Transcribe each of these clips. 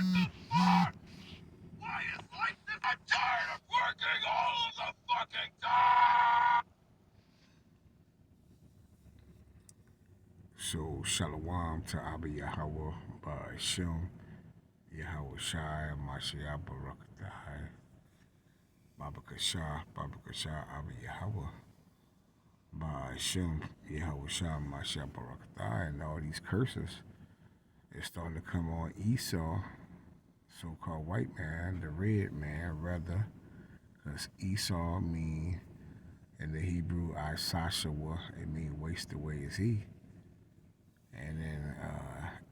the fuck? Why is life this? I'm tired of working all of the fucking time! So, Shalom to Abba Yahweh, Ba'ashim, Yahweh Shai, Mashiach Barakatah, Baba Kasha, Abba Yahweh, Ba'ashim, Yahweh Shai, Mashiach Barakatah, and all these curses is starting to come on Esau, so-called white man, the red man, rather, because Esau mean in the Hebrew, Isashawa, it means waste away is he. And then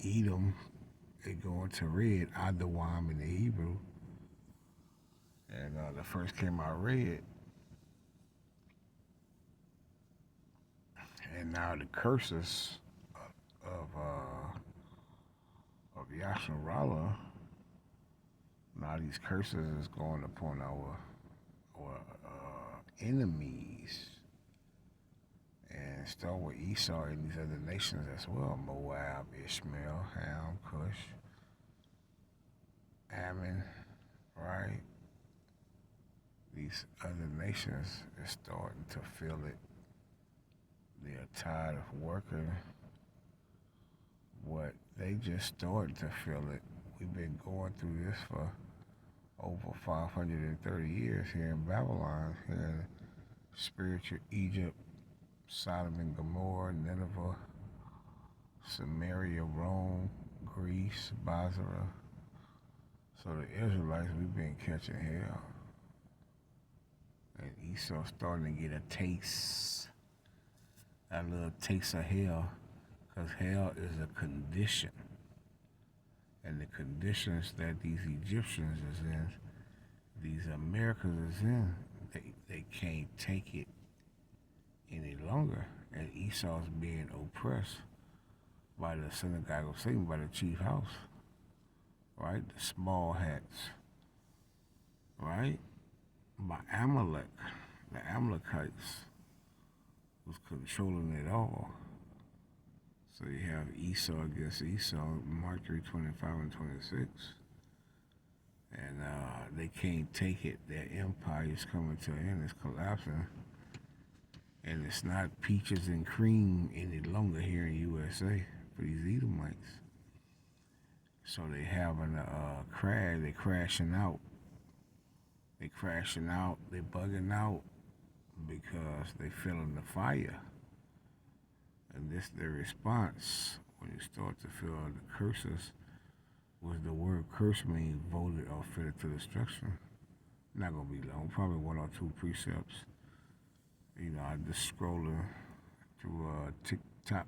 Edom, it going to red, Adawam in the Hebrew. And the first came out red. And now the curses of Yasharala, now these curses is going upon our enemies. And start with Esau and these other nations as well. Moab, Ishmael, Ham, Cush, Ammon, right? These other nations are starting to feel it. They're tired of working. What they just started to feel it. We've been going through this for over 530 years here in Babylon, here in spiritual Egypt, Sodom and Gomorrah, Nineveh, Samaria, Rome, Greece, Basra. So the Israelites, we've been catching hell. And Esau starting to get a taste, a little taste of hell, because hell is a condition. And the conditions that these Egyptians is in, these Americans is in, they can't take it any longer. And Esau's being oppressed by the synagogue of Satan, by the chief house, right? The small hats, right? By Amalek, the Amalekites was controlling it all. So you have Esau against Esau, Mark 3:25 and 26. And they can't take it. Their empire is coming to an end. It's collapsing. And it's not peaches and cream any longer here in USA for these Edomites. So they having a crash. They crashing out. They crashing out. They bugging out because they feeling the fire. And this their response when you start to feel the curses was the word curse means voted or fitted to destruction. Not gonna be long, probably one or two precepts. You know, I just scrolling through TikTok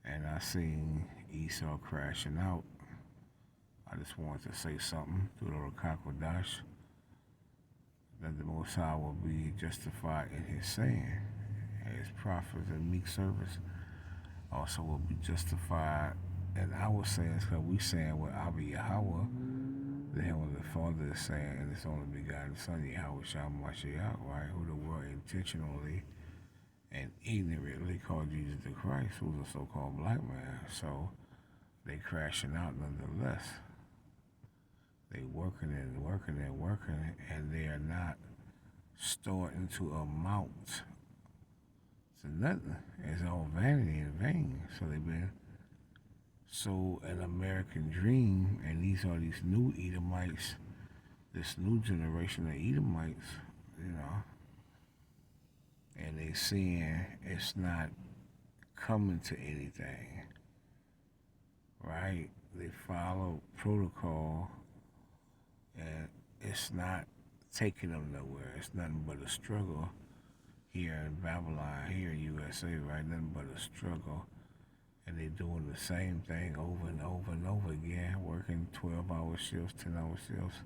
and I seen Esau crashing out. I just wanted to say something to the Rakakwadash that the Most High will be justified in his saying. His prophets and meek servants also will be justified in our sayings, because we saying what Abba Yahweh, the Heavenly Father, is saying, and His only begotten Son, Yahweh Shah Mashiach, right, who the world intentionally and ignorantly called Jesus the Christ, who's a so-called black man. So they crashing out nonetheless. They working and working and working, and they are not starting to amount to nothing. It's all vanity and vain. So they've been sold an American dream, and these are these new Edomites, this new generation of Edomites, you know, and they seeing it's not coming to anything, right? They follow protocol, and it's not taking them nowhere. It's nothing but a struggle here in Babylon, here in USA, right? Nothing but a struggle. And they doing the same thing over and over and over again, working 12-hour shifts, 10-hour shifts.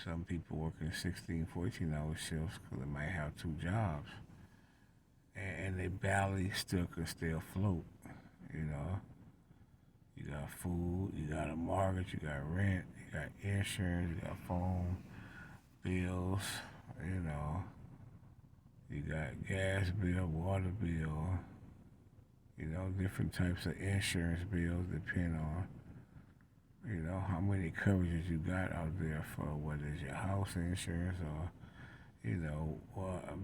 Some people working 16, 14-hour shifts because they might have two jobs. And they barely still can stay afloat, you know. You got food, you got a mortgage, you got rent, you got insurance, you got phone bills, you know. You got gas bill, water bill, you know, different types of insurance bills depend on. You know, how many coverages you got out there for whether it's your house insurance or,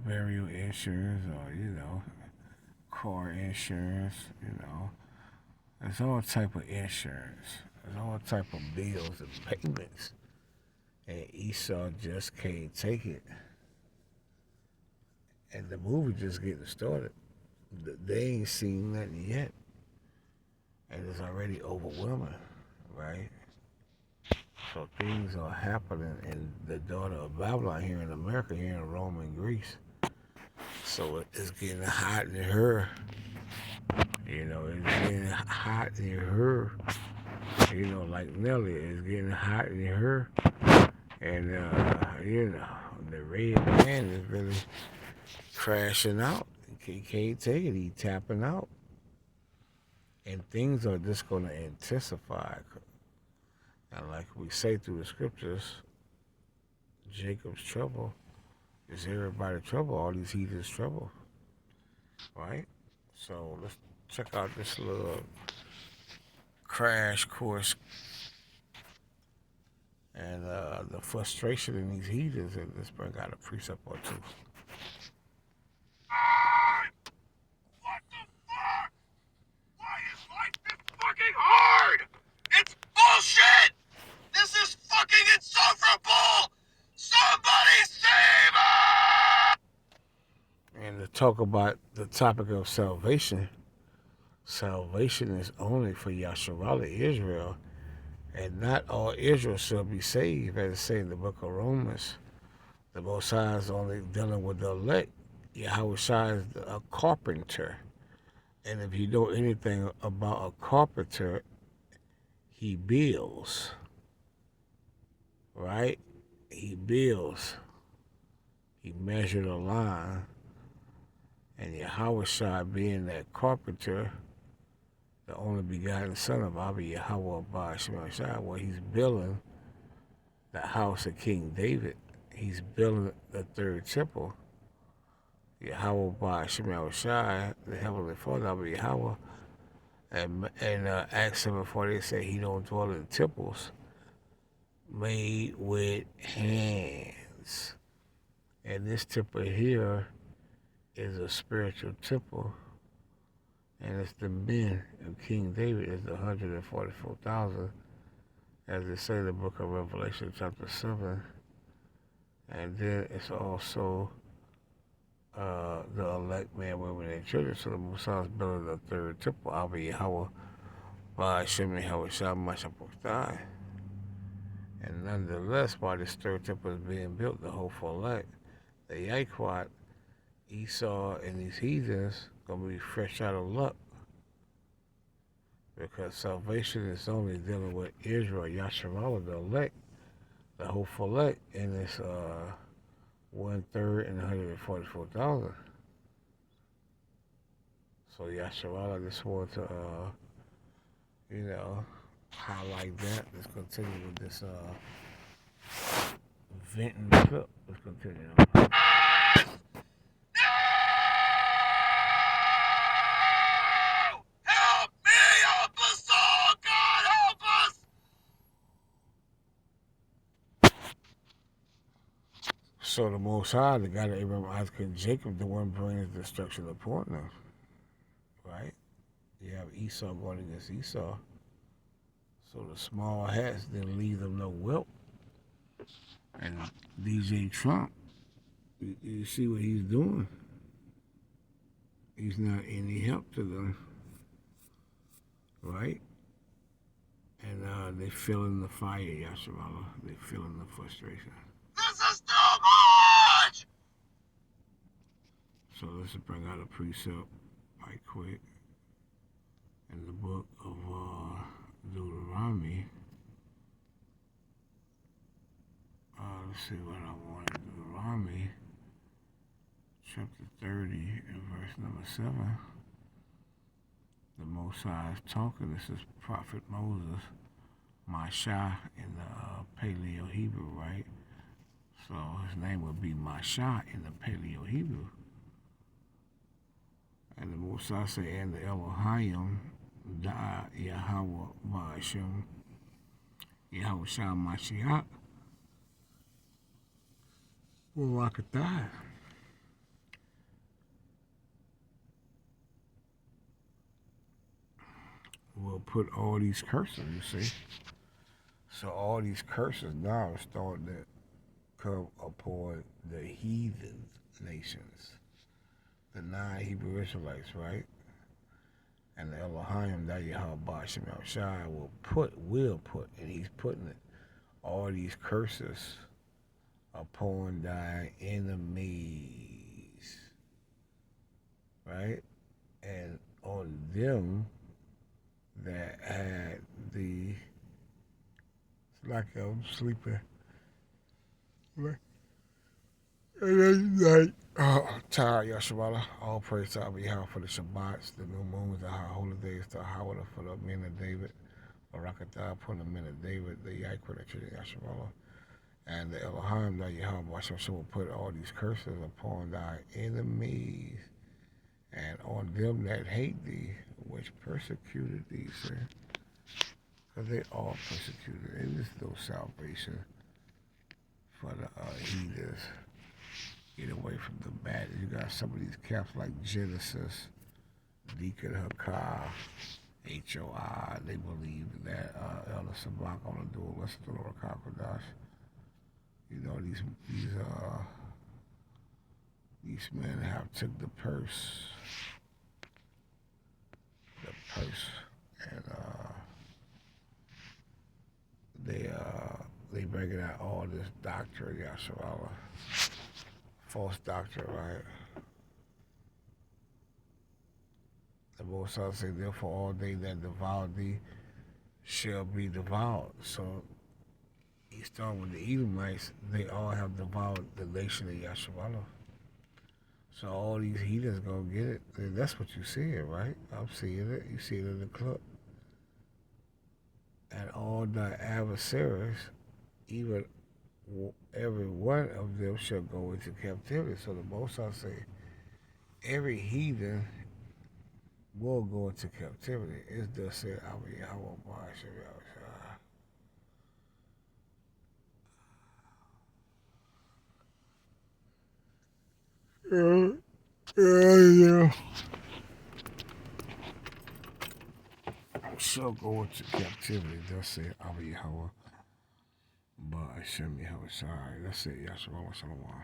burial insurance or, car insurance, There's all type of insurance. There's all type of bills and payments. And Esau just can't take it. And the movie just getting started. They ain't seen nothing yet. And it's already overwhelming, right? So things are happening in the daughter of Babylon here in America, here in Rome and Greece. So it's getting hot in her. It's getting hot in her. Like Nelly, it's getting hot in her. And, the red man is really crashing out. He can't take it. He's tapping out. And things are just going to intensify. And like we say through the scriptures, Jacob's trouble is everybody's trouble. All these heathens' trouble. Right? So let's check out this little crash course and the frustration in these heathens, and let's bring out a precept or two. What the fuck? Why is life this fucking hard? It's bullshit! This is fucking insufferable! Somebody save us! And to talk about the topic of salvation, salvation is only for Yasharala, Israel, and not all Israel shall be saved, as it says in the book of Romans. The Most High is only dealing with the elect. Yahweh Shai is a carpenter. And if you know anything about a carpenter, he builds. Right? He builds. He measured a line. And Yahweh Shai being that carpenter, the only begotten son of Abba Yahweh Ba'ashim Shai, where he's building the house of King David. He's building the third temple. Yahweh Ba'ashim Shai, the Heavenly Father, Abba Yahweh. And Acts 7:4, they say he don't dwell in temples made with hands. And this temple here is a spiritual temple. And it's the men of King David, is the 144,000, as they say in the book of Revelation, chapter 7. And then it's also the elect man, women, and children. So the Messiah is building the third temple, Abba Yahweh, Ba'ashim Yahweh Shah Mashapuktai. And nonetheless, while this third temple is being built, the hopeful elect, the Yaquat, Esau, and these heathens gonna be fresh out of luck, because salvation is only dealing with Israel, Yasharallah, the elect, the hopeful elect, and it's 1/3 and 144,000. So Yasharallah just wanted to, highlight that. Let's continue with this venting clip. Let's continue. Help me! Help us all! God help us! So the Most High, the God of Abraham, Isaac, and Jacob, the one bringing destruction upon them. Right? You have Esau going against Esau. So the small hats didn't leave them no whelp. And DJ Trump, you see what he's doing. He's not any help to them. Right? And they're feeling the fire, Yasharallah. They're feeling the frustration. This is too much! So let's bring out a precept right quick. In the book of Deuteronomy. Let's see what I want. Deuteronomy chapter 30 and verse number 7. The Most High is talking. This is Prophet Moses, Masha in the Paleo Hebrew, right? So his name would be Masha in the Paleo Hebrew. And the Most High say, and the Elohim, Da Yahweh Ba'ashim, Yahweh Shah Mashiach will rock a thigh. Will put all these curses, you see. So all these curses now are starting to come upon the heathen nations, the non-Hebrew Israelites, right? And the Elohim that Yahweh Shem Shai will put, and he's putting it, all these curses upon thy enemies, right? And on them that had the, it's like I'm sleeping, right? And then like, tired, Yashabala. All praise to Abba Yahweh for the Shabbats, the new moons, the high holy days, the Hawala for the men of David, Barakatah for the men of David, the Yikra, the children of Yashabala, and the Elohim, that Yahweh Hashem will put all these curses upon thy enemies and on them that hate thee, which persecuted thee, sir. Because they all persecuted. And there's no salvation for the heathens. Get away from the bad. You got some of these camps like Genesis, Deacon Hakah, HOI. They believe that Elder Sabak on the dual listen to Lord Kakodash. You know, these men have took the purse, and they bringing out all this doctrine, Yasharallah, false doctrine, right? The Most High say, therefore all they that devour thee shall be devoured. So you start with the Edomites, they all have devoured the nation of Yasharallah. So all these heathens gonna get it. And that's what you see, right? I'm seeing it. You see it in the clip. And all thy adversaries, even every one of them shall go into captivity. So the Most High say, every heathen will go into captivity. It's just said, I mean, I won't buy shit. Yeah. Shall go into captivity. Thus said Abba Yahweh. But Hashem Yahweh. Sorry. That's it. Yahshua Shalom.